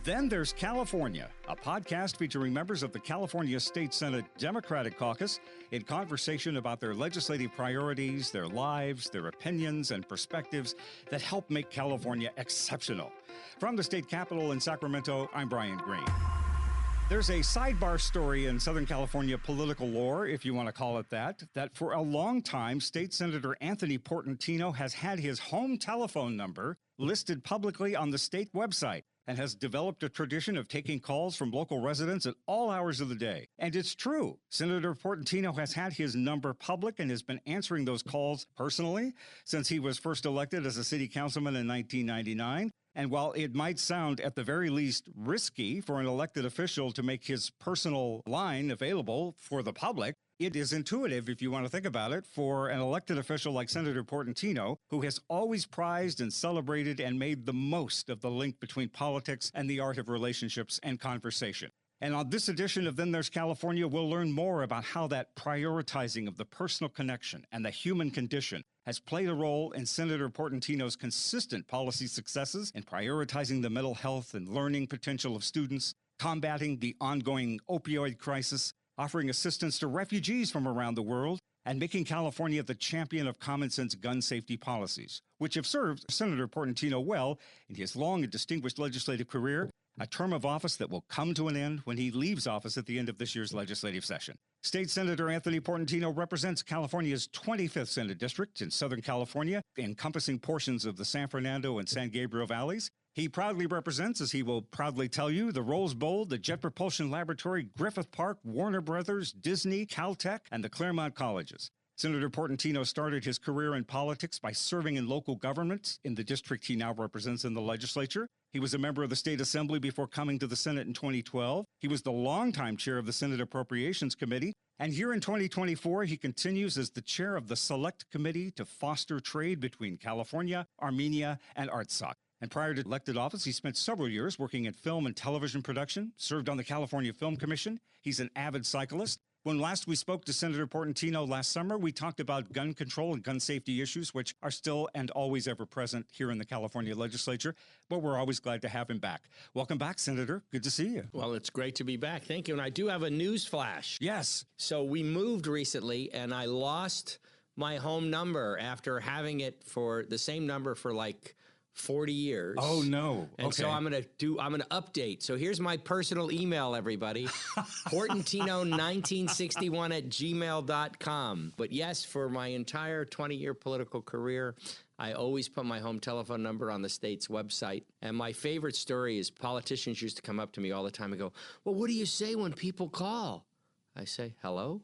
Then There's California, a podcast featuring members of the California State Senate Democratic Caucus in conversation about their legislative priorities, their lives, their opinions, and perspectives that help make California exceptional. From the state capitol in Sacramento, I'm Brian Green. There's a sidebar story in Southern California political lore, if you want to call it that for a long time, State Senator Anthony Portantino has had his home telephone number listed publicly on the state website and has developed a tradition of taking calls from local residents at all hours of the day. And it's true. Senator Portantino has had his number public and has been answering those calls personally since he was first elected as a city councilman in 1999. And while it might sound at the very least risky for an elected official to make his personal line available for the public, it is intuitive, if you want to think about it, for an elected official like Senator Portantino, who has always prized and celebrated and made the most of the link between politics and the art of relationships and conversation. And on this edition of Then There's California, we'll learn more about how that prioritizing of the personal connection and the human condition has played a role in Senator Portantino's consistent policy successes in prioritizing the mental health and learning potential of students, combating the ongoing opioid crisis, offering assistance to refugees from around the world, and making California the champion of common-sense gun safety policies, which have served Senator Portantino well in his long and distinguished legislative career, a term of office that will come to an end when he leaves office at the end of this year's legislative session. State Senator Anthony Portantino represents California's 25th Senate District in Southern California, encompassing portions of the San Fernando and San Gabriel valleys. He proudly represents, as he will proudly tell you, the Rose Bowl, the Jet Propulsion Laboratory, Griffith Park, Warner Brothers, Disney, Caltech, and the Claremont Colleges. Senator Portantino started his career in politics by serving in local government in the district he now represents in the legislature. He was a member of the State Assembly before coming to the Senate in 2012. He was the longtime chair of the Senate Appropriations Committee. And here in 2024, he continues as the chair of the Select Committee to foster trade between California, Armenia, and Artsakh. And prior to elected office, he spent several years working in film and television production, served on the California Film Commission. He's an avid cyclist. When last we spoke to Senator Portantino last summer, we talked about gun control and gun safety issues, which are still and always ever present here in the California legislature, but we're always glad to have him back. Welcome back, Senator. Good to see you. Well, it's great to be back. Thank you. And I do have a news flash. Yes. So we moved recently, and I lost my home number after having it for the same number for like 40 years. Oh, no. And so I'm going to update. So here's my personal email, everybody. Portantino1961@gmail.com. But yes, for my entire 20-year political career, I always put my home telephone number on the state's website. And my favorite story is politicians used to come up to me all the time and go, well, what do you say when people call? I say, hello?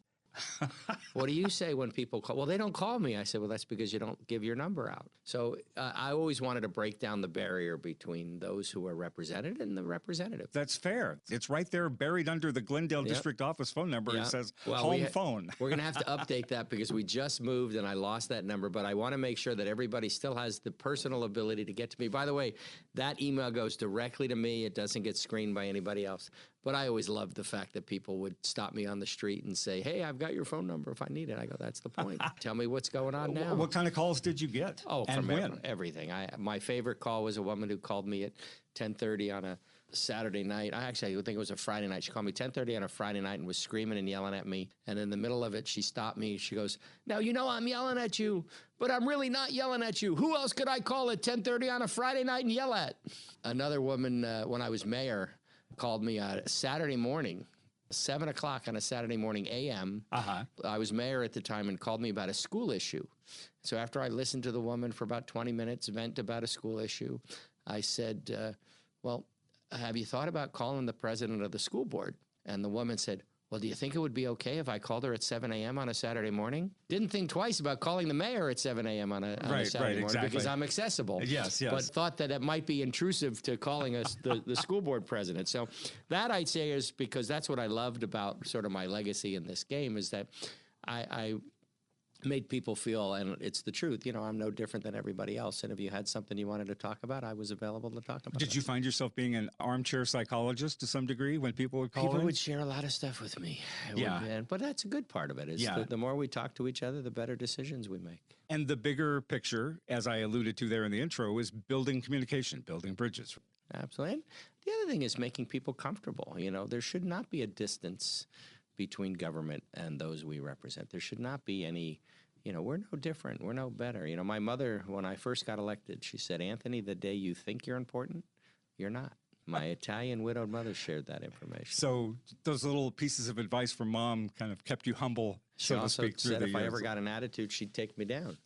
What do you say when people call? Well, they don't call me. I said, well, that's because you don't give your number out. So I always wanted to break down the barrier between those who are represented and the representative. That's fair. It's right there buried under the Glendale District Office phone number. It says home phone. We're going to have to update that because we just moved and I lost that number. But I want to make sure that everybody still has the personal ability to get to me. By the way, that email goes directly to me. It doesn't get screened by anybody else. But I always loved the fact that people would stop me on the street and say, hey, I've got your phone number if I need it. I go, that's the point. Tell me what's going on now. What kind of calls did you get? Oh, and from when? Everything. My favorite call was a woman who called me at 10:30 on a Saturday night. I think it was a Friday night. She called me 10:30 on a Friday night and was screaming and yelling at me. And in the middle of it, she stopped me. She goes, now, you know I'm yelling at you, but I'm really not yelling at you. Who else could I call at 10:30 on a Friday night and yell at? Another woman, when I was mayor, called me on a Saturday morning, 7 o'clock on a Saturday morning a.m. I was mayor at the time and called me about a school issue. So after I listened to the woman for about 20 minutes, vent about a school issue, I said, well, have you thought about calling the president of the school board? And the woman said, well, do you think it would be okay if I called her at 7 a.m. on a Saturday morning? Didn't think twice about calling the mayor at 7 a.m. on a Saturday morning because I'm accessible. Yes. But thought that it might be intrusive to calling us the school board president. So that I'd say is because that's what I loved about sort of my legacy in this game is that I made people feel, and it's the truth, I'm no different than everybody else. And if you had something you wanted to talk about, I was available to talk about it. Did you find yourself being an armchair psychologist to some degree when people would call in? People would share a lot of stuff with me. But that's a good part of it. Is the more we talk to each other, the better decisions we make. And the bigger picture, as I alluded to there in the intro, is building communication, building bridges. Absolutely. And the other thing is making people comfortable. There should not be a distance between government and those we represent. There should not be any, we're no different. We're no better. My mother, when I first got elected, she said, Anthony, the day you think you're important, you're not. My Italian widowed mother shared that information. So those little pieces of advice from Mom kind of kept you humble, so to speak, through the years. If I ever got an attitude, she'd take me down.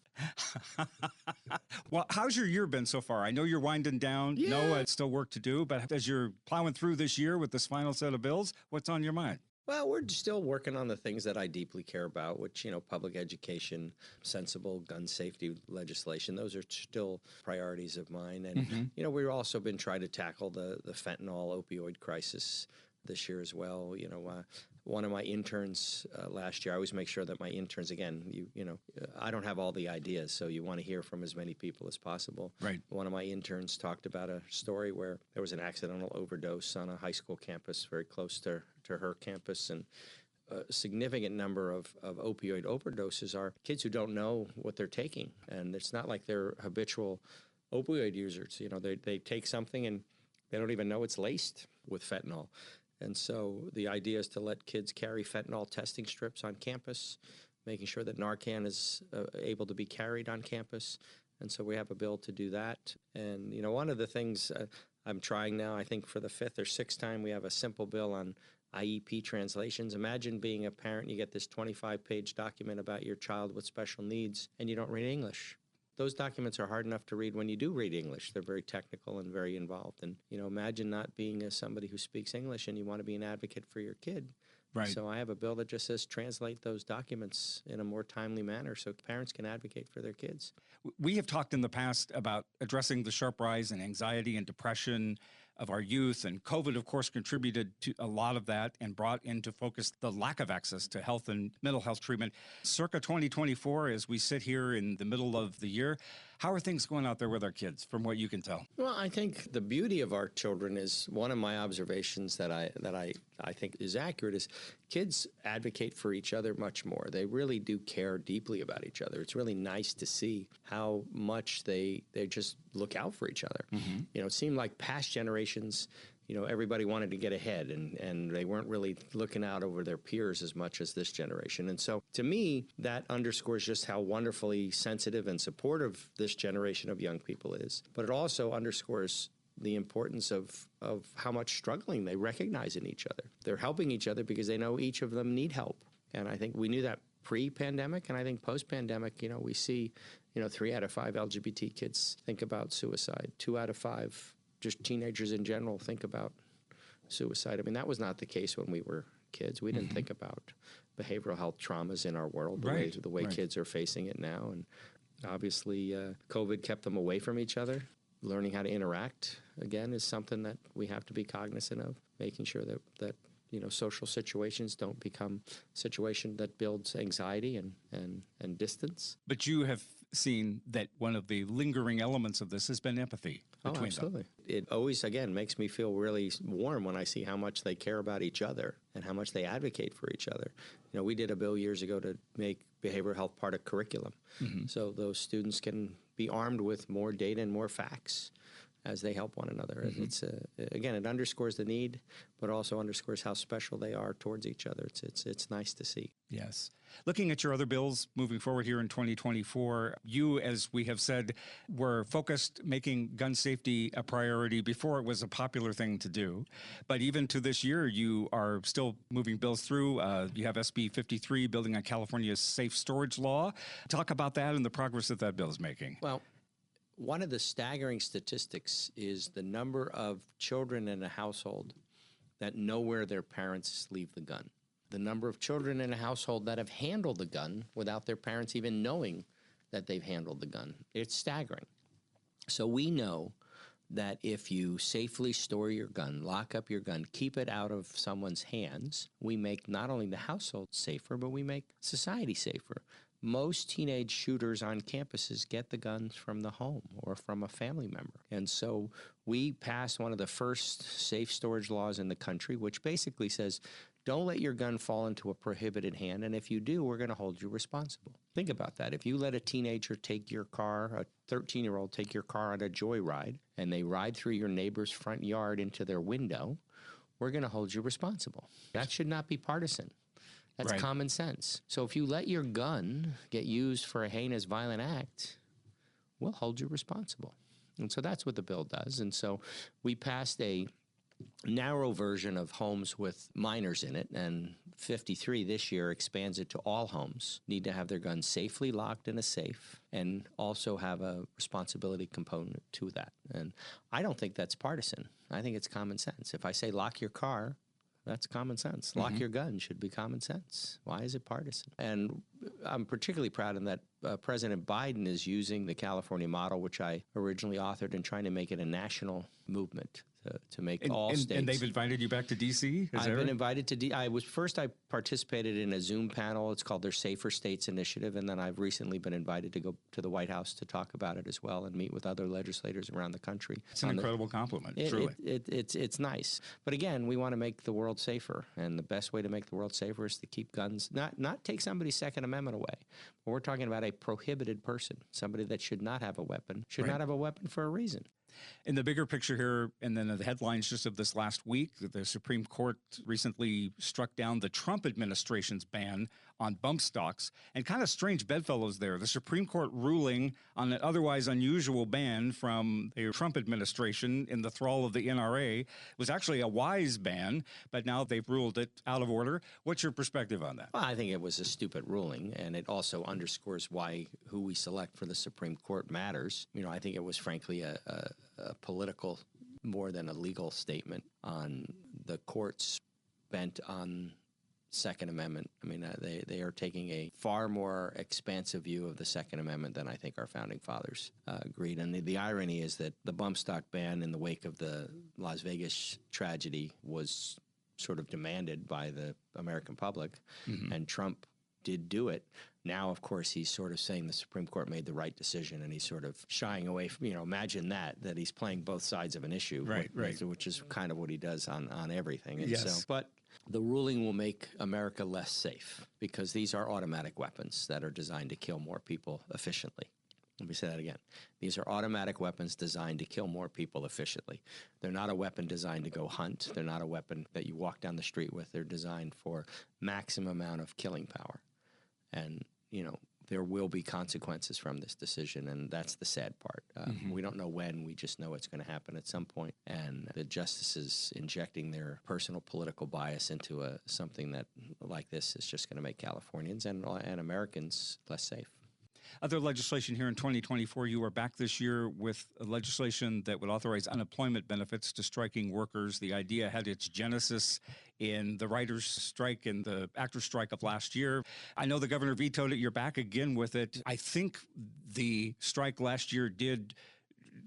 Well, how's your year been so far? I know you're winding down. Yeah. No, it's still work to do. But as you're plowing through this year with this final set of bills, what's on your mind? Well, we're still working on the things that I deeply care about, which, public education, sensible gun safety legislation. Those are still priorities of mine. And, we've also been trying to tackle the fentanyl opioid crisis this year as well. One of my interns last year, I always make sure that my interns, again, I don't have all the ideas, so you want to hear from as many people as possible. Right. One of my interns talked about a story where there was an accidental overdose on a high school campus very close to her campus, and a significant number of opioid overdoses are kids who don't know what they're taking, and it's not like they're habitual opioid users. They take something and they don't even know it's laced with fentanyl. And so the idea is to let kids carry fentanyl testing strips on campus, making sure that Narcan is able to be carried on campus. And so we have a bill to do that. And, one of the things I'm trying now, I think for the 5th or 6th time, we have a simple bill on IEP translations. Imagine being a parent, you get this 25-page document about your child with special needs, and you don't read English. Those documents are hard enough to read when you do read English. They're very technical and very involved. And, imagine not being somebody who speaks English and you want to be an advocate for your kid. Right. So I have a bill that just says translate those documents in a more timely manner so parents can advocate for their kids. We have talked in the past about addressing the sharp rise in anxiety and depression of our youth, and COVID, of course, contributed to a lot of that and brought into focus the lack of access to health and mental health treatment. Circa 2024, as we sit here in the middle of the year, how are things going out there with our kids, from what you can tell? Well, I think the beauty of our children is one of my observations that I think is accurate is kids advocate for each other much more. They really do care deeply about each other. It's really nice to see how much they just look out for each other. Mm-hmm. It seemed like past generations, everybody wanted to get ahead and they weren't really looking out over their peers as much as this generation. And so to me, that underscores just how wonderfully sensitive and supportive this generation of young people is. But it also underscores the importance of how much struggling they recognize in each other. They're helping each other because they know each of them need help. And I think we knew that pre-pandemic, and I think post-pandemic, we see, 3 out of 5 LGBT kids think about suicide. 2 out of 5 just teenagers in general think about suicide. I mean, that was not the case when we were kids. We didn't think about behavioral health traumas in our world the way kids are facing it now. And obviously, COVID kept them away from each other. Learning how to interact, again, is something that we have to be cognizant of, making sure that social situations don't become a situation that builds anxiety and distance. But you have seen that one of the lingering elements of this has been empathy between absolutely. them. It always, again, makes me feel really warm when I see how much they care about each other and how much they advocate for each other. We did a bill years ago to make behavioral health part of curriculum. Mm-hmm. So those students can be armed with more data and more facts as they help one another. Mm-hmm. It's again, it underscores the need, but also underscores how special they are towards each other. It's nice to see. Yes. Looking at your other bills moving forward here in 2024, you, as we have said, were focused making gun safety a priority before it was a popular thing to do. But even to this year, you are still moving bills through. You have SB 53, building on California's safe storage law. Talk about that and the progress that bill is making. Well, one of the staggering statistics is the number of children in a household that know where their parents leave the gun. The number of children in a household that have handled the gun without their parents even knowing that they've handled the gun. It's staggering. So we know that if you safely store your gun, lock up your gun, keep it out of someone's hands, we make not only the household safer, but we make society safer. Most teenage shooters on campuses get the guns from the home or from a family member. And so we passed one of the first safe storage laws in the country, which basically says, don't let your gun fall into a prohibited hand, and if you do, we're going to hold you responsible. Think about that. If you let a teenager take your car, a 13-year-old take your car on a joyride and they ride through your neighbor's front yard into their window, we're going to hold you responsible. That should not be partisan. That's Right. common sense. So if you let your gun get used for a heinous violent act, we'll hold you responsible. And so that's what the bill does. And so we passed a narrow version of homes with minors in it, and 53 this year expands it to all homes need to have their guns safely locked in a safe and also have a responsibility component to that. And I don't think that's partisan. I think it's common sense. If I say lock your car, that's common sense. Lock your gun should be common sense. Why is it partisan? And I'm particularly proud in that President Biden is using the California model, which I originally authored, and trying to make it a national movement to make all states. And they've invited you back to D.C.? I've been invited to I participated in a Zoom panel. It's called their Safer States Initiative, and then I've recently been invited to go to the White House to talk about it as well and meet with other legislators around the country. It's an incredible compliment, truly. It's nice. But again, we want to make the world safer, and the best way to make the world safer is to keep guns, not take somebody's Second Amendment away. But we're talking about a prohibited person, somebody that should not have a weapon, should not have a weapon for a reason. In the bigger picture here, and then the headlines just of this last week, the Supreme Court recently struck down the Trump administration's ban on bump stocks, and kind of strange bedfellows there. The Supreme Court ruling on an otherwise unusual ban from the Trump administration in the thrall of the NRA was actually a wise ban, but now they've ruled it out of order. What's your perspective on that? Well, I think it was a stupid ruling, and it also underscores why who we select for the Supreme Court matters. You know, I think it was frankly a political more than a legal statement on the courts bent on Second Amendment. I mean, they are taking a far more expansive view of the Second Amendment than I think our founding fathers agreed. And the irony is that the bump stock ban in the wake of the Las Vegas tragedy was sort of demanded by the American public, and Trump did do it. Now, of course, he's sort of saying the Supreme Court made the right decision, and he's sort of shying away from, imagine that he's playing both sides of an issue, right. Which is kind of what he does on everything. And Yes. but the ruling will make America less safe because these are automatic weapons that are designed to kill more people efficiently. Let me say that again. These are automatic weapons designed to kill more people efficiently. They're not a weapon designed to go hunt. They're not a weapon that you walk down the street with. They're designed for maximum amount of killing power. And, there will be consequences from this decision, and that's the sad part. We don't know when. We just know it's going to happen at some point. And the justices injecting their personal political bias into something that like this is just going to make Californians and Americans less safe. Other legislation here in 2024, you are back this year with legislation that would authorize unemployment benefits to striking workers. The idea had its genesis in the writers' strike and the actors' strike of last year. I know the governor vetoed it. You're back again with it. I think the strike last year did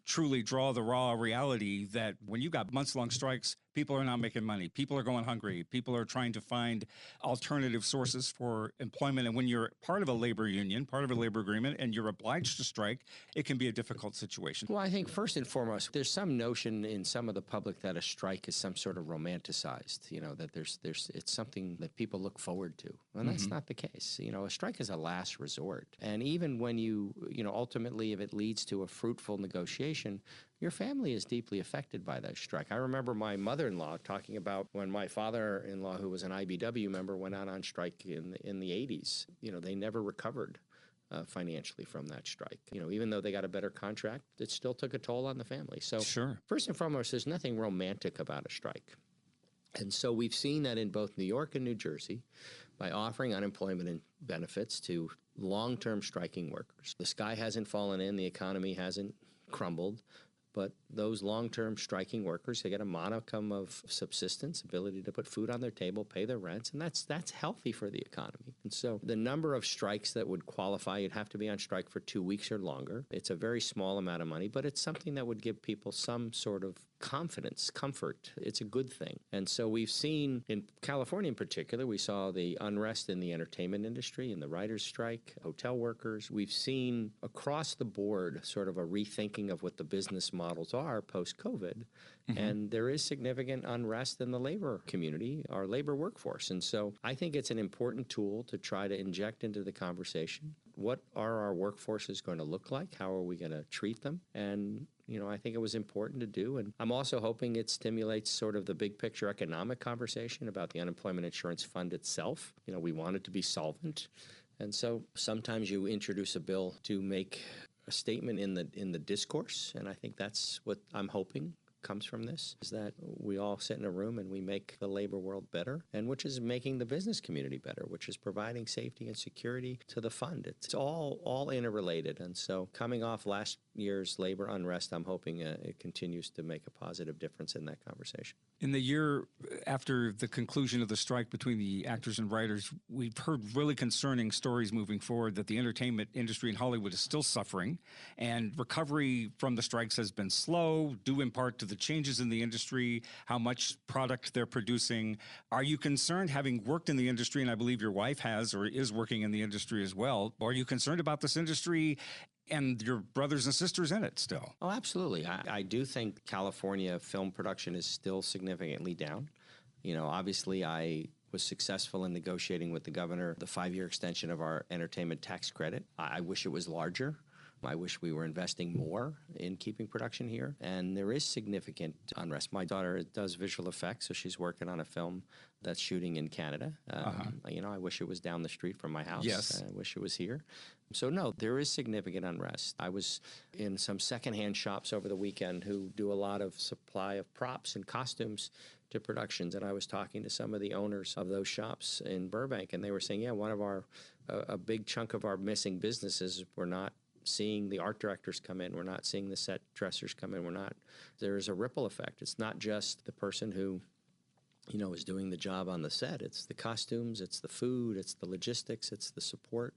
truly draw the raw reality that when you've got months-long strikes, people are not making money. People are going hungry. People are trying to find alternative sources for employment. And when you're part of a labor union, part of a labor agreement, and you're obliged to strike, it can be a difficult situation. Well, I think first and foremost, there's some notion in some of the public that a strike is some sort of romanticized, that it's something that people look forward to. And that's not the case. A strike is a last resort. And even when ultimately, if it leads to a fruitful negotiation, your family is deeply affected by that strike. I remember my mother-in-law talking about when my father-in-law, who was an IBW member, went out on strike in the 80s. They never recovered financially from that strike. Even though they got a better contract, it still took a toll on the family. So first and foremost, there's nothing romantic about a strike. And so we've seen that in both New York and New Jersey by offering unemployment benefits to long-term striking workers. The sky hasn't fallen in, the economy hasn't crumbled, but those long-term striking workers, they get a modicum of subsistence, ability to put food on their table, pay their rents, and that's healthy for the economy. And so the number of strikes that would qualify, you'd have to be on strike for 2 weeks or longer. It's a very small amount of money, but it's something that would give people some sort of confidence, comfort. It's a good thing. And so we've seen, in California in particular, we saw the unrest in the entertainment industry, in the writers' strike, hotel workers. We've seen across the board sort of a rethinking of what the business models are post-COVID. And there is significant unrest in the labor community, our labor workforce. And so I think it's an important tool to try to inject into the conversation. what are our workforces going to look like? How are we going to treat them? And I think it was important to do. And I'm also hoping it stimulates sort of the big picture economic conversation about the unemployment insurance fund itself. We want it to be solvent. And so sometimes you introduce a bill to make a statement in the discourse. And I think that's what I'm hoping comes from this, is that we all sit in a room and we make the labor world better, and which is making the business community better, which is providing safety and security to the fund. It's all interrelated. And so coming off last year's labor unrest, I'm hoping it continues to make a positive difference in that conversation. In the year after the conclusion of the strike between the actors and writers, we've heard really concerning stories moving forward that the entertainment industry in Hollywood is still suffering, and recovery from the strikes has been slow, due in part to the changes in the industry, how much product they're producing. Are you concerned, having worked in the industry, and I believe your wife has or is working in the industry as well, are you concerned about this industry and your brothers and sisters in it still? Oh, absolutely. I do think California film production is still significantly down. Obviously I was successful in negotiating with the governor the 5-year extension of our entertainment tax credit. I wish it was larger. I wish we were investing more in keeping production here. And there is significant unrest. My daughter does visual effects, so she's working on a film that's shooting in Canada. I wish it was down the street from my house. Yes. I wish it was here. So no, there is significant unrest. I was in some secondhand shops over the weekend who do a lot of supply of props and costumes to productions, and I was talking to some of the owners of those shops in Burbank, and they were saying, a big chunk of our missing businesses, we're not seeing the art directors come in, we're not seeing the set dressers come in, there is a ripple effect. It's not just the person who is doing the job on the set. It's the costumes, it's the food, it's the logistics, it's the support.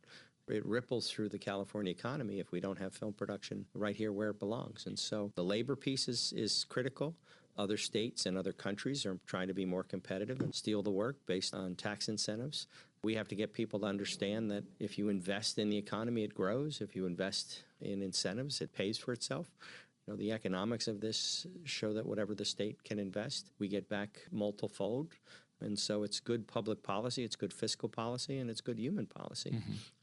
It ripples through the California economy if we don't have film production right here where it belongs. And so the labor piece is critical. Other states and other countries are trying to be more competitive and steal the work based on tax incentives. We have to get people to understand that if you invest in the economy, it grows. If you invest in incentives, it pays for itself. The economics of this show that whatever the state can invest, we get back multifold. And so it's good public policy, it's good fiscal policy, and it's good human policy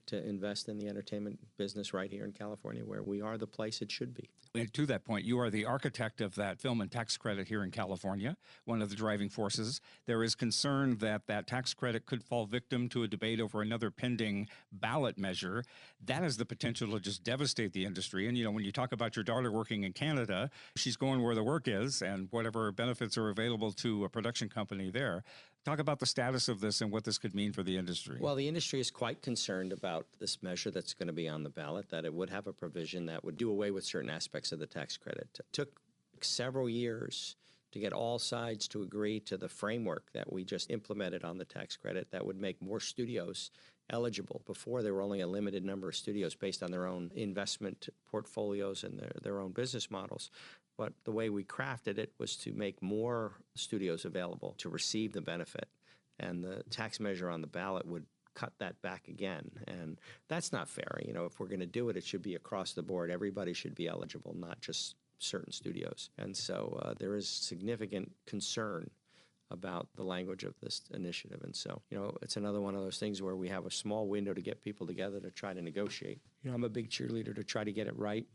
to invest in the entertainment business right here in California, where we are the place it should be. And to that point, you are the architect of that film and tax credit here in California, one of the driving forces. There is concern that that tax credit could fall victim to a debate over another pending ballot measure. That has the potential to just devastate the industry. And, when you talk about your daughter working in Canada, she's going where the work is and whatever benefits are available to a production company there. Talk about the status of this and what this could mean for the industry. Well, the industry is quite concerned about this measure that's going to be on the ballot, that it would have a provision that would do away with certain aspects of the tax credit. It took several years to get all sides to agree to the framework that we just implemented on the tax credit that would make more studios eligible. Before, there were only a limited number of studios based on their own investment portfolios and their own business models. But the way we crafted it was to make more studios available to receive the benefit. And the tax measure on the ballot would cut that back again. And that's not fair. If we're going to do it, it should be across the board. Everybody should be eligible, not just certain studios. And so there is significant concern about the language of this initiative. And so, it's another one of those things where we have a small window to get people together to try to negotiate. I'm a big cheerleader to try to get it right.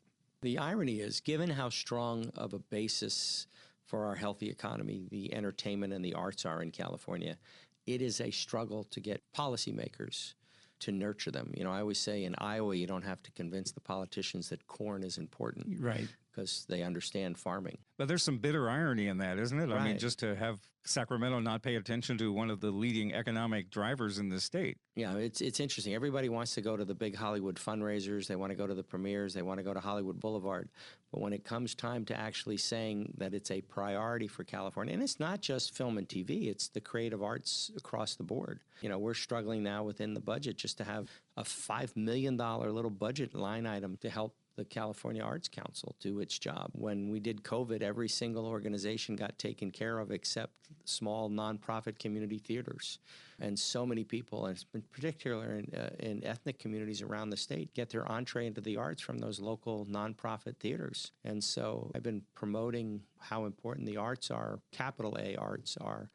The irony is, given how strong of a basis for our healthy economy the entertainment and the arts are in California, it is a struggle to get policymakers to nurture them. I always say in Iowa, you don't have to convince the politicians that corn is important. Right. Because they understand farming. But there's some bitter irony in that, isn't it? Right. I mean, just to have Sacramento not pay attention to one of the leading economic drivers in the state. Yeah, it's interesting. Everybody wants to go to the big Hollywood fundraisers. They want to go to the premieres. They want to go to Hollywood Boulevard. But when it comes time to actually saying that it's a priority for California, and it's not just film and TV, it's the creative arts across the board. We're struggling now within the budget just to have a $5 million little budget line item to help the California Arts Council do its job. When we did COVID, every single organization got taken care of except small nonprofit community theaters. And so many people, and in particular in ethnic communities around the state, get their entree into the arts from those local nonprofit theaters. And so I've been promoting how important the arts are, capital A arts are,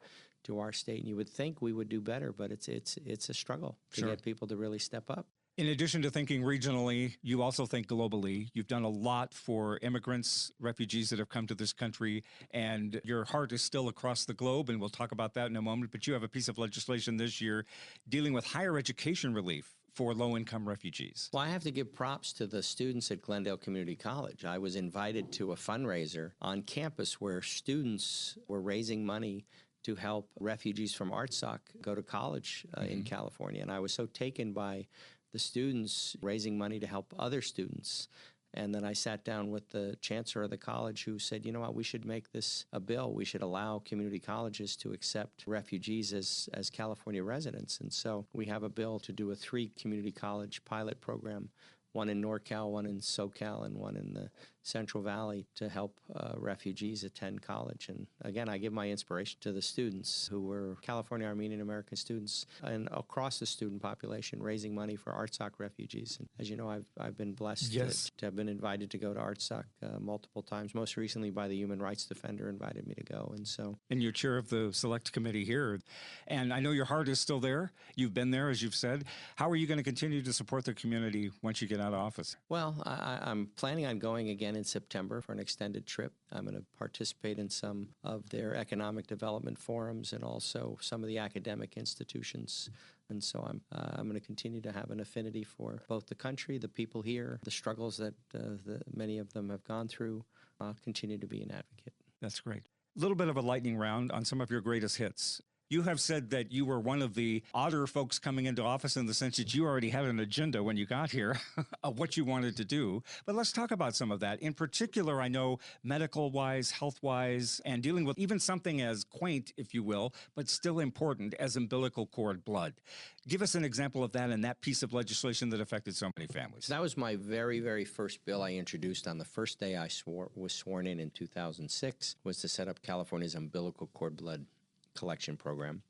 to our state. And you would think we would do better, but it's a struggle to get people to really step up. In addition to thinking regionally, you also think globally. You've done a lot for immigrants, refugees that have come to this country, and your heart is still across the globe, and we'll talk about that in a moment. But you have a piece of legislation this year dealing with higher education relief for low-income refugees. Well, I have to give props to the students at Glendale Community College. I was invited to a fundraiser on campus where students were raising money to help refugees from ARTSOC go to college in California. And I was so taken by the students raising money to help other students. And then I sat down with the chancellor of the college who said, you know what, we should make this a bill. We should allow community colleges to accept refugees as California residents. And so we have a bill to do a 3 community college pilot program, one in NorCal, one in SoCal, and one in the Central Valley to help refugees attend college. And again, I give my inspiration to the students who were California Armenian American students and across the student population raising money for ARTSOC refugees. And as you know, I've been blessed to have been invited to go to ARTSOC multiple times. Most recently by the Human Rights Defender invited me to go. And you're chair of the select committee here. And I know your heart is still there. You've been there, as you've said. How are you going to continue to support the community once you get out of office? Well, I'm planning on going again in September for an extended trip. I'm going to participate in some of their economic development forums and also some of the academic institutions. And so I'm going to continue to have an affinity for both the country, the people here, the struggles that many of them have gone through. I'll continue to be an advocate. That's great. A little bit of a lightning round on some of your greatest hits. You have said that you were one of the odder folks coming into office in the sense that you already had an agenda when you got here of what you wanted to do. But let's talk about some of that. In particular, I know medical-wise, health-wise, and dealing with even something as quaint, if you will, but still important as umbilical cord blood. Give us an example of that and that piece of legislation that affected so many families. That was my very, very first bill I introduced on the first day I was sworn in 2006, was to set up California's umbilical cord blood collection program.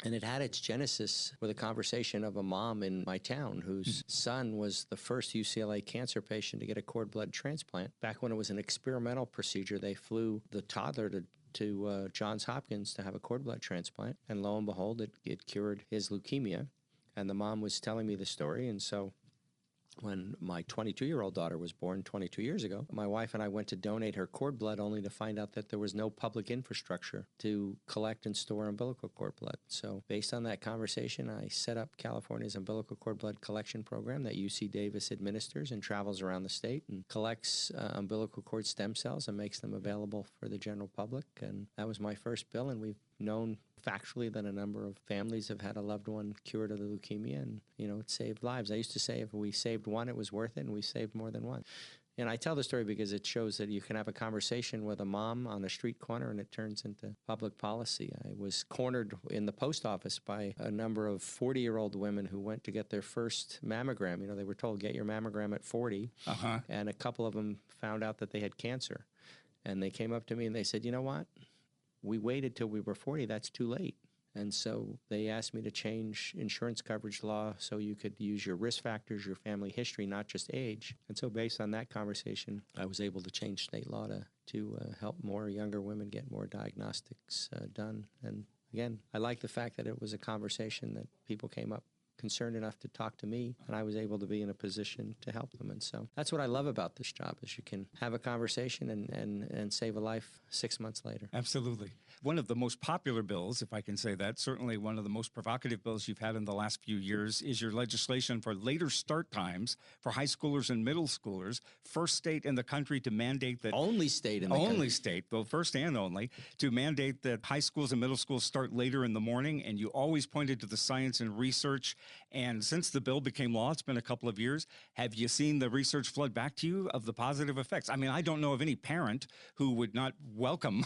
And it had its genesis with a conversation of a mom in my town whose son was the first UCLA cancer patient to get a cord blood transplant. Back when it was an experimental procedure, they flew the toddler to Johns Hopkins to have a cord blood transplant. And lo and behold, it cured his leukemia. And the mom was telling me the story. And so when my 22-year-old daughter was born 22 years ago, my wife and I went to donate her cord blood only to find out that there was no public infrastructure to collect and store umbilical cord blood. So based on that conversation, I set up California's umbilical cord blood collection program that UC Davis administers and travels around the state and collects umbilical cord stem cells and makes them available for the general public. And that was my first bill, and we've known factually that a number of families have had a loved one cured of the leukemia, and, you know, it saved lives. I used to say if we saved one, it was worth it, and we saved more than one. And I tell the story because it shows that you can have a conversation with a mom on a street corner and it turns into public policy. I was cornered in the post office by a number of 40-year-old women who went to get their first mammogram. You know, they were told, get your mammogram at 40, and a couple of them found out that they had cancer. And they came up to me and they said, you know what? We waited till we were 40. That's too late. And so they asked me to change insurance coverage law so you could use your risk factors, your family history, not just age. And so based on that conversation, I was able to change state law to help more younger women get more diagnostics done. And again, I like the fact that it was a conversation that people came up concerned enough to talk to me, and I was able to be in a position to help them. And so that's what I love about this job, is you can have a conversation and save a life 6 months later. Absolutely. One of the most popular bills, if I can say that, certainly one of the most provocative bills you've had in the last few years, is your legislation for later start times for high schoolers and middle schoolers. First state in the country to mandate that... Only state in the country. Only state, well, first and only, to mandate that high schools and middle schools start later in the morning. And you always pointed to the science and research. And since the bill became law, it's been a couple of years, have you seen the research flood back to you of the positive effects? I mean, I don't know of any parent who would not welcome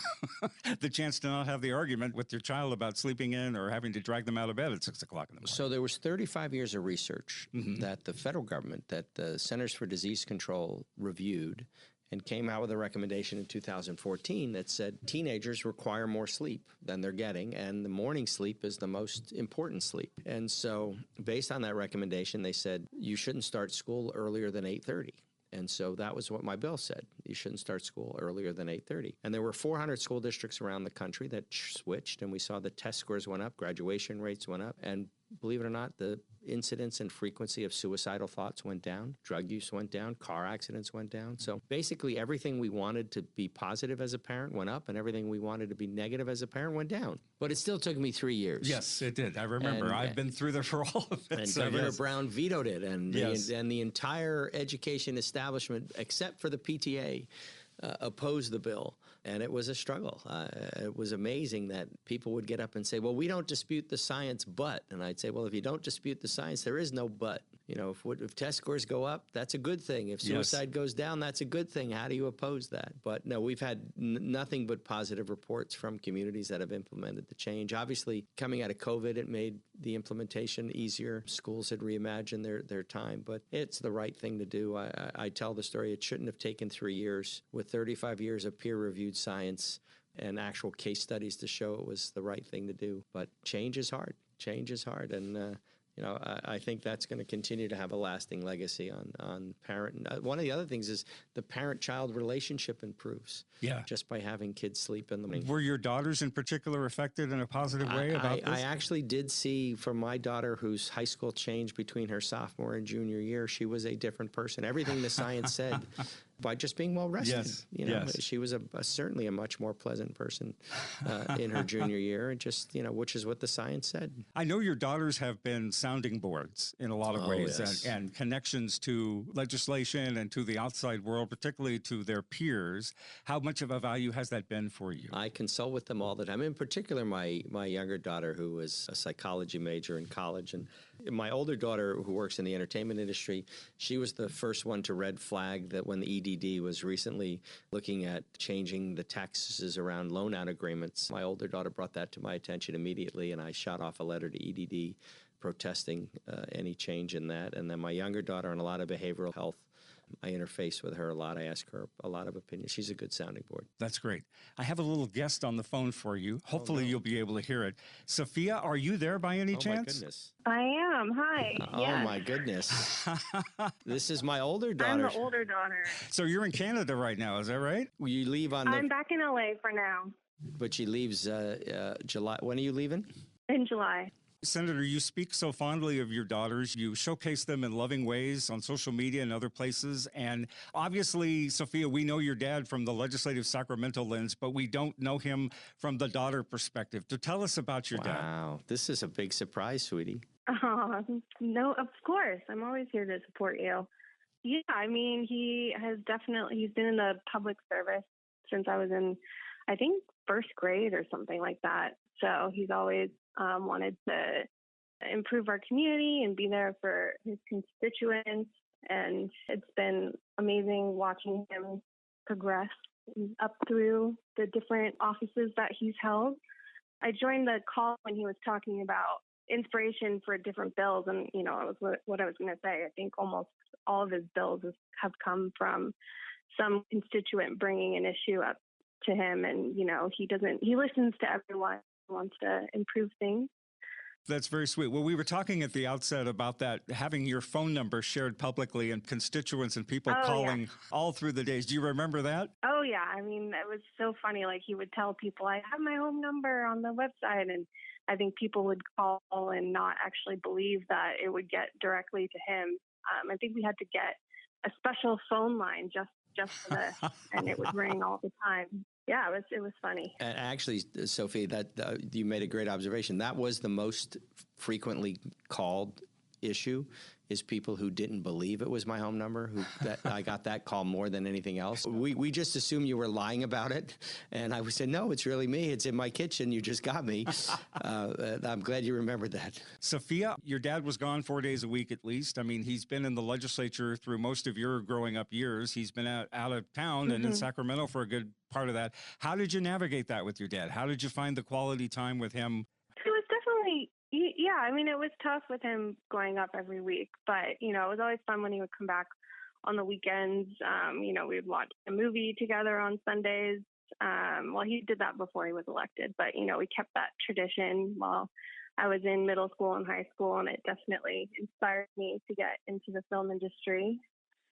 the chance to not have the argument with your child about sleeping in or having to drag them out of bed at 6 o'clock in the morning. So there was 35 years of research that the federal government, that the Centers for Disease Control reviewed, and came out with a recommendation in 2014 that said teenagers require more sleep than they're getting, and the morning sleep is the most important sleep. And so based on that recommendation, they said you shouldn't start school earlier than 8:30. And so that was what my bill said. you shouldn't start school earlier than 8:30. And there were 400 school districts around the country that switched, and we saw the test scores went up, graduation rates went up, and believe it or not, the incidence and frequency of suicidal thoughts went down, drug use went down, car accidents went down. So basically everything we wanted to be positive as a parent went up, and everything we wanted to be negative as a parent went down. But it still took me 3 years. Yes, it did. I remember. I've been through there for all of it. And So, Governor yes. Brown vetoed it, and the entire education establishment, except for the PTA, opposed the bill. And it was a struggle. It was amazing that people would get up and say, well, we don't dispute the science, but. And I'd say, well, if you don't dispute the science, there is no but. You know, if test scores go up, that's a good thing. If suicide goes down, that's a good thing. How do you oppose that? But no, we've had nothing but positive reports from communities that have implemented the change. Obviously, coming out of COVID, it made the implementation easier. Schools had reimagined their time, but it's the right thing to do. I tell the story, it shouldn't have taken 3 years with 35 years of peer-reviewed science and actual case studies to show it was the right thing to do. But change is hard. Change is hard. And, you know, I think that's going to continue to have a lasting legacy on parent. One of the other things is the parent-child relationship improves. Yeah. Just by having kids sleep in the morning. Were your daughters in particular affected in a positive way about this? I actually did see from my daughter, whose high school changed between her sophomore and junior year, she was a different person. Everything the science said, by just being well rested. Yes. You know, she was certainly a much more pleasant person in her junior year, and just, you know, which is what the science said. I know your daughters have been sounding boards in a lot of ways, yes. and connections to legislation and to the outside world, particularly to their peers. How much of a value has that been for you? I consult with them all the time. In particular, my younger daughter, who was a psychology major in college, and my older daughter, who works in the entertainment industry, she was the first one to red flag that when the EDD was recently looking at changing the taxes around loan out agreements. My older daughter brought that to my attention immediately, and I shot off a letter to EDD protesting any change in that. And then my younger daughter on a lot of behavioral health. I interface with her a lot. I ask her a lot of opinions. She's a good sounding board. That's great. I have a little guest on the phone for you. Hopefully you'll be able to hear it. Sophia, are you there by any chance? Oh, my goodness. I am. Hi. Oh, my goodness. This is my older daughter. I'm the older daughter. So you're in Canada right now, is that right? You leave on I'm back in LA for now. But she leaves July. When are you leaving? In July. Senator, you speak so fondly of your daughters. You showcase them in loving ways on social media and other places. And obviously, Sophia, we know your dad from the legislative Sacramento lens, but we don't know him from the daughter perspective. So tell us about your dad. Wow, this is a big surprise, sweetie. No, of course. I'm always here to support you. Yeah, I mean, he's been in the public service since I was in, I think, first grade or something like that. So he's always wanted to improve our community and be there for his constituents. And it's been amazing watching him progress up through the different offices that he's held. I joined the call when he was talking about inspiration for different bills. And, you know, it was what I was going to say. I think almost all of his bills have come from some constituent bringing an issue up to him. And, you know, he listens to everyone, wants to improve things. That's very sweet. Well, we were talking at the outset about that, having your phone number shared publicly and constituents and people calling all through the days. Do you remember that? Oh, yeah. I mean, it was so funny. Like, he would tell people, I have my home number on the website. And I think people would call and not actually believe that it would get directly to him. I think we had to get a special phone line just for this, and it would ring all the time. Yeah, it was funny. Actually, Sophie, that you made a great observation. That was the most frequently called issue, is people who didn't believe it was my home number. I got that call more than anything else. We just assumed you were lying about it, and I would say, no, it's really me. It's in my kitchen. You just got me. I'm glad you remembered that. Sophia, your dad was gone 4 days a week at least. I mean, he's been in the legislature through most of your growing up years. He's been out of town and in Sacramento for a good part of that. How did you navigate that with your dad? How did you find the quality time with him? It was definitely, yeah, I mean, it was tough with him going up every week, but, you know, it was always fun when he would come back on the weekends. You know, we would watch a movie together on Sundays. Well, he did that before he was elected, but, you know, we kept that tradition while I was in middle school and high school, and it definitely inspired me to get into the film industry.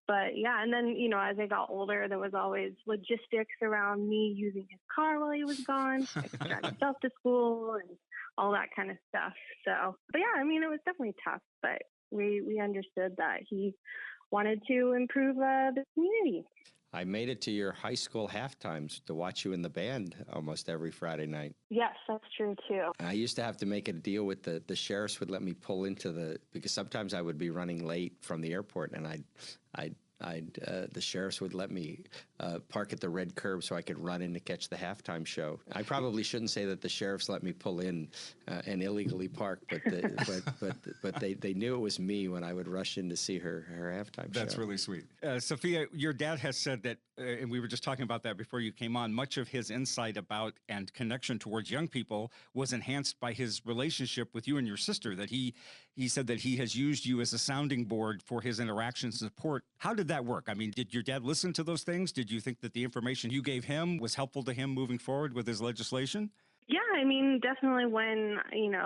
But yeah, and then, as I got older, there was always logistics around me using his car while he was gone. I could drive myself to school and all that kind of stuff. So, but yeah, I mean, it was definitely tough, but we understood that he wanted to improve the community. I made it to your high school halftimes to watch you in the band almost every Friday night. Yes, that's true too. I used to have to make a deal with the sheriffs would let me pull into because sometimes I would be running late from the airport, and the sheriffs would let me park at the red curb so I could run in to catch the halftime show. I probably shouldn't say that the sheriffs let me pull in and illegally park, but they knew it was me when I would rush in to see her halftime show. That's really sweet. Sophia, your dad has said that, and we were just talking about that before you came on, much of his insight about and connection towards young people was enhanced by his relationship with you and your sister, that he said that he has used you as a sounding board for his interactions and support. How did that work? I mean, did your dad listen to those things? Did you think that the information you gave him was helpful to him moving forward with his legislation? Yeah, I mean, definitely when,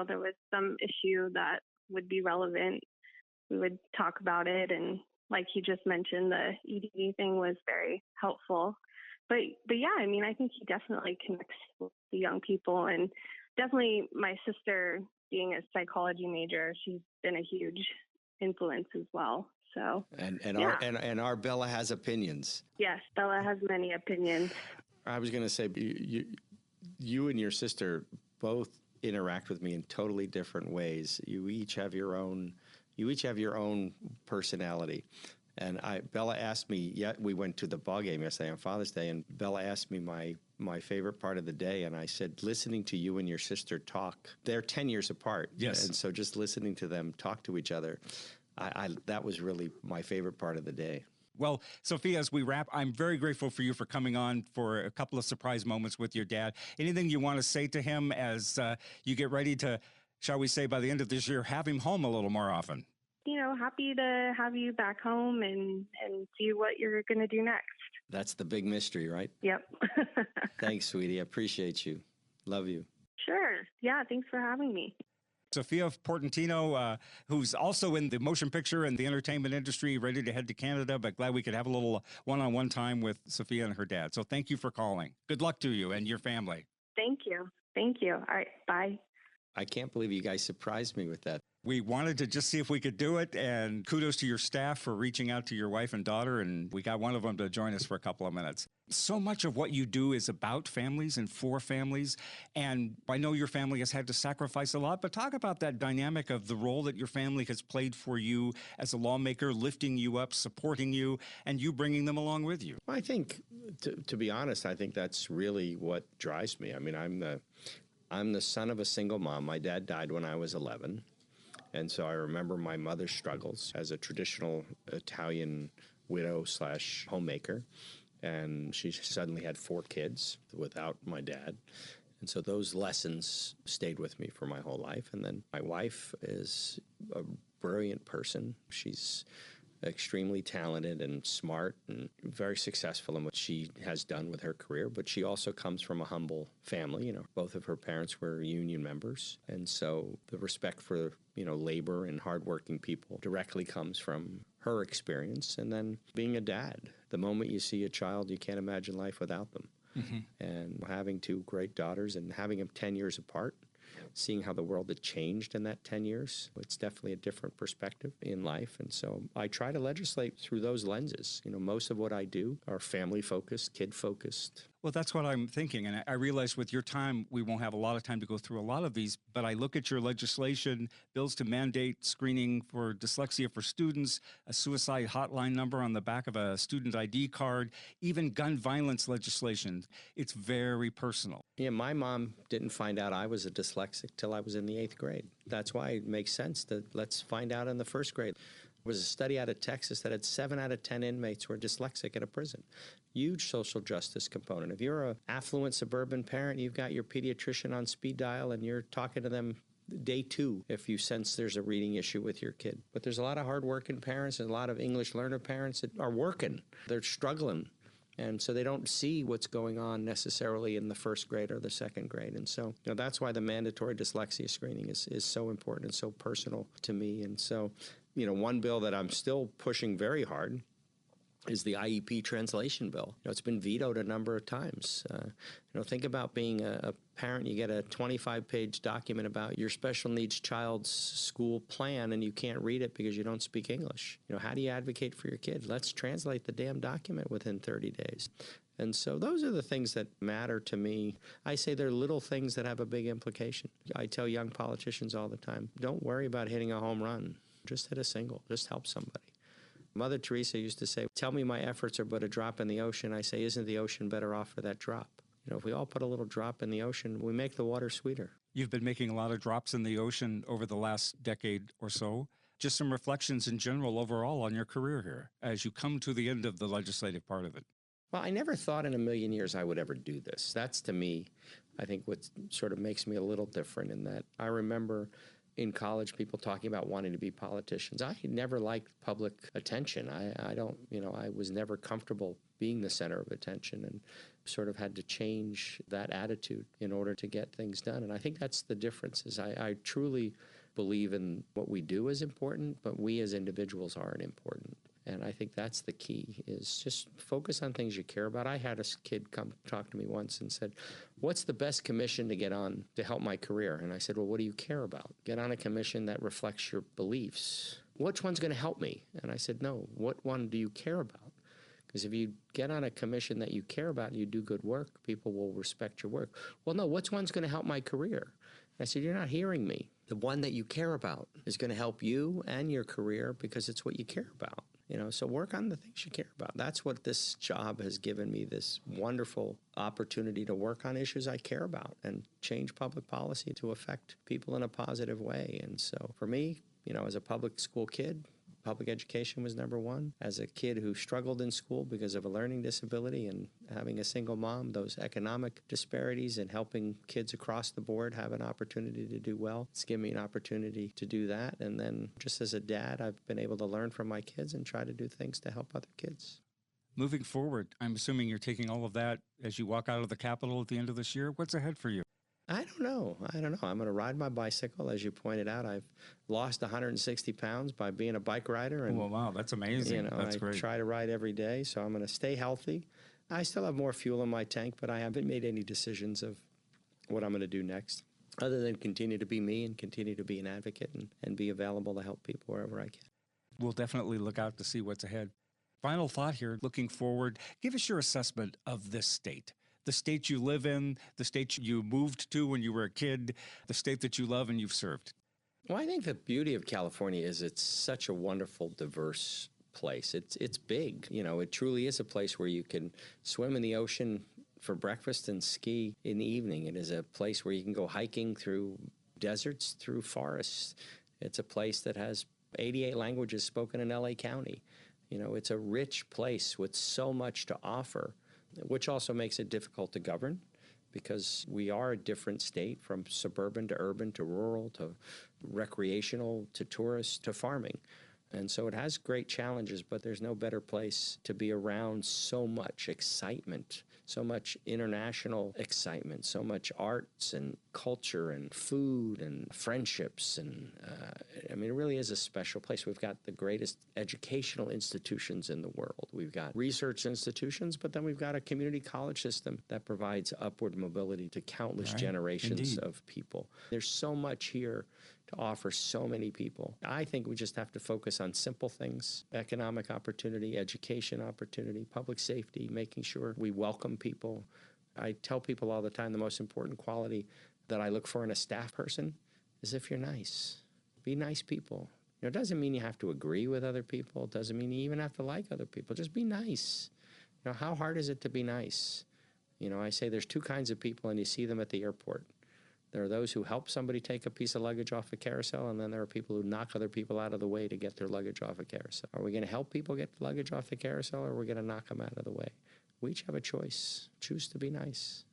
there was some issue that would be relevant, we would talk about it. And like you just mentioned, the EDD thing was very helpful. But yeah, I mean, I think he definitely connects with the young people, and definitely my sister, being a psychology major, she's been a huge influence as well. So our Bella has opinions. Yes, Bella has many opinions. I was going to say you and your sister both interact with me in totally different ways. You each have your own personality. And Bella asked me, we went to the ball game yesterday on Father's Day, and Bella asked me my favorite part of the day, and I said, listening to you and your sister talk. They're 10 years apart. Yes. And so just listening to them talk to each other, that was really my favorite part of the day. Well, Sophia, as we wrap, I'm very grateful for you for coming on for a couple of surprise moments with your dad. Anything you want to say to him as you get ready to, shall we say, by the end of this year, have him home a little more often? Happy to have you back home and see what you're going to do next. That's the big mystery, right? Yep. Thanks, sweetie. I appreciate you. Love you. Sure. Yeah, thanks for having me. Sophia Portantino, who's also in the motion picture and the entertainment industry, ready to head to Canada, but glad we could have a little one-on-one time with Sophia and her dad. So thank you for calling. Good luck to you and your family. Thank you. Thank you. All right. Bye. I can't believe you guys surprised me with that. We wanted to just see if we could do it, and kudos to your staff for reaching out to your wife and daughter, and we got one of them to join us for a couple of minutes. So much of what you do is about families and for families, and I know your family has had to sacrifice a lot, but talk about that dynamic of the role that your family has played for you as a lawmaker, lifting you up, supporting you, and you bringing them along with you. I think, to be honest, I think that's really what drives me. I mean, I'm the son of a single mom. My dad died when I was 11. And so I remember my mother's struggles as a traditional Italian widow / homemaker. And she suddenly had 4 kids without my dad. And so those lessons stayed with me for my whole life. And then my wife is a brilliant person. She's extremely talented and smart and very successful in what she has done with her career, but she also comes from a humble family. Both of her parents were union members, and so the respect for labor and hardworking people directly comes from her experience. And then being a dad, the moment you see a child, you can't imagine life without them. Mm-hmm. And having 2 great daughters and having them 10 years apart, seeing how the world had changed in that 10 years. It's definitely a different perspective in life. And so I try to legislate through those lenses. Most of what I do are family-focused, kid-focused. Well, that's what I'm thinking. And I realize with your time, we won't have a lot of time to go through a lot of these, but I look at your legislation, bills to mandate screening for dyslexia for students, a suicide hotline number on the back of a student ID card, even gun violence legislation. It's very personal. Yeah, my mom didn't find out I was a dyslexic till I was in the 8th grade. That's why it makes sense that let's find out in the 1st grade. There was a study out of Texas that had 7 out of 10 inmates were dyslexic at a prison. Huge social justice component. If you're an affluent suburban parent, you've got your pediatrician on speed dial and you're talking to them day 2 if you sense there's a reading issue with your kid. But there's a lot of hardworking parents and a lot of English learner parents that are working. They're struggling. And so they don't see what's going on necessarily in the 1st grade or the 2nd grade. And so that's why the mandatory dyslexia screening is so important and so personal to me. And so one bill that I'm still pushing very hard is the IEP translation bill. It's been vetoed a number of times. Think about being a parent. You get a 25-page document about your special needs child's school plan, and you can't read it because you don't speak English. How do you advocate for your kid? Let's translate the damn document within 30 days. And so those are the things that matter to me. I say they're little things that have a big implication. I tell young politicians all the time, don't worry about hitting a home run. Just hit a single. Just help somebody. Mother Teresa used to say, tell me my efforts are but a drop in the ocean. I say, isn't the ocean better off for that drop? If we all put a little drop in the ocean, we make the water sweeter. You've been making a lot of drops in the ocean over the last decade or so. Just some reflections in general overall on your career here as you come to the end of the legislative part of it. Well, I never thought in a million years I would ever do this. That's, to me, I think what sort of makes me a little different in that I remember in college people talking about wanting to be politicians. I never liked public attention. I was never comfortable being the center of attention and sort of had to change that attitude in order to get things done. And I think that's the difference is I truly believe in what we do is important, but we as individuals aren't important. And I think that's the key, is just focus on things you care about. I had a kid come talk to me once and said, what's the best commission to get on to help my career? And I said, well, what do you care about? Get on a commission that reflects your beliefs. Which one's going to help me? And I said, no, what one do you care about? Because if you get on a commission that you care about and you do good work, people will respect your work. Well, no, which one's going to help my career? I said, you're not hearing me. The one that you care about is going to help you and your career because it's what you care about. So work on the things you care about. That's what this job has given me, this wonderful opportunity to work on issues I care about and change public policy to affect people in a positive way. And so for me, as a public school kid, public education was number one. As a kid who struggled in school because of a learning disability and having a single mom, those economic disparities and helping kids across the board have an opportunity to do well, it's given me an opportunity to do that. And then just as a dad, I've been able to learn from my kids and try to do things to help other kids. Moving forward, I'm assuming you're taking all of that as you walk out of the Capitol at the end of this year. What's ahead for you? I don't know. I'm going to ride my bicycle. As you pointed out, I've lost 160 pounds by being a bike rider. And, well, wow, that's amazing. That's great. I try to ride every day, so I'm going to stay healthy. I still have more fuel in my tank, but I haven't made any decisions of what I'm going to do next, other than continue to be me and continue to be an advocate and be available to help people wherever I can. We'll definitely look out to see what's ahead. Final thought here, looking forward, give us your assessment of this state. The state you live in, the state you moved to when you were a kid, the state that you love and you've served. Well, I think the beauty of California is it's such a wonderful, diverse place. It's big. It truly is a place where you can swim in the ocean for breakfast and ski in the evening. It is a place where you can go hiking through deserts, through forests. It's a place that has 88 languages spoken in LA County. It's a rich place with so much to offer, which also makes it difficult to govern because we are a different state from suburban to urban to rural to recreational to tourist to farming. And so it has great challenges, but there's no better place to be around so much excitement, so much international excitement, so much arts and culture and food and friendships. And it really is a special place. We've got the greatest educational institutions in the world. We've got research institutions, but then we've got a community college system that provides upward mobility to countless generations of people. There's so much here to offer so many people. I think we just have to focus on simple things: economic opportunity, education opportunity, public safety, making sure we welcome people. I tell people all the time the most important quality that I look for in a staff person is if you're nice. Be nice people. It doesn't mean you have to agree with other people. It doesn't mean you even have to like other people. Just be nice. How hard is it to be nice? I say there's two kinds of people, and you see them at the airport. There are those who help somebody take a piece of luggage off a carousel, and then there are people who knock other people out of the way to get their luggage off a carousel. Are we going to help people get the luggage off the carousel, or are we going to knock them out of the way? We each have a choice. Choose to be nice.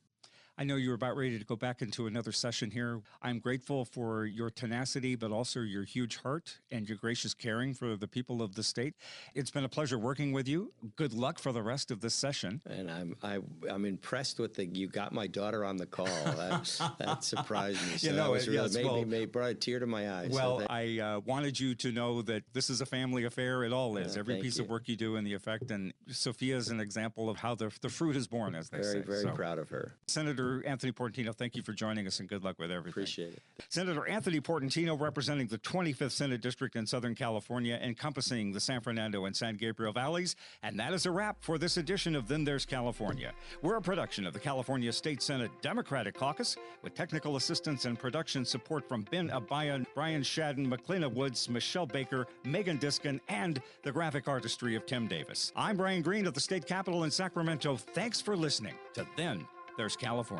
I know you're about ready to go back into another session here. I'm grateful for your tenacity, but also your huge heart and your gracious caring for the people of the state. It's been a pleasure working with you. Good luck for the rest of this session. And I'm impressed with you got my daughter on the call. That surprised me. So that was really brought a tear to my eyes. Well, I wanted you to know that this is a family affair. It all is. Every piece of work you do and the effect. And Sophia is an example of how the fruit is born, as they say. Very proud of her. Senator Anthony Portantino, thank you for joining us and good luck with everything. Appreciate it. Senator Anthony Portantino, representing the 25th Senate District in Southern California, encompassing the San Fernando and San Gabriel Valleys. And that is a wrap for this edition of Then There's California. We're a production of the California State Senate Democratic Caucus with technical assistance and production support from Ben Abaya, Brian Shadden, McLeana Woods, Michelle Baker, Megan Diskin, and the graphic artistry of Tim Davis. I'm Brian Green of the State Capitol in Sacramento. Thanks for listening to Then There's California.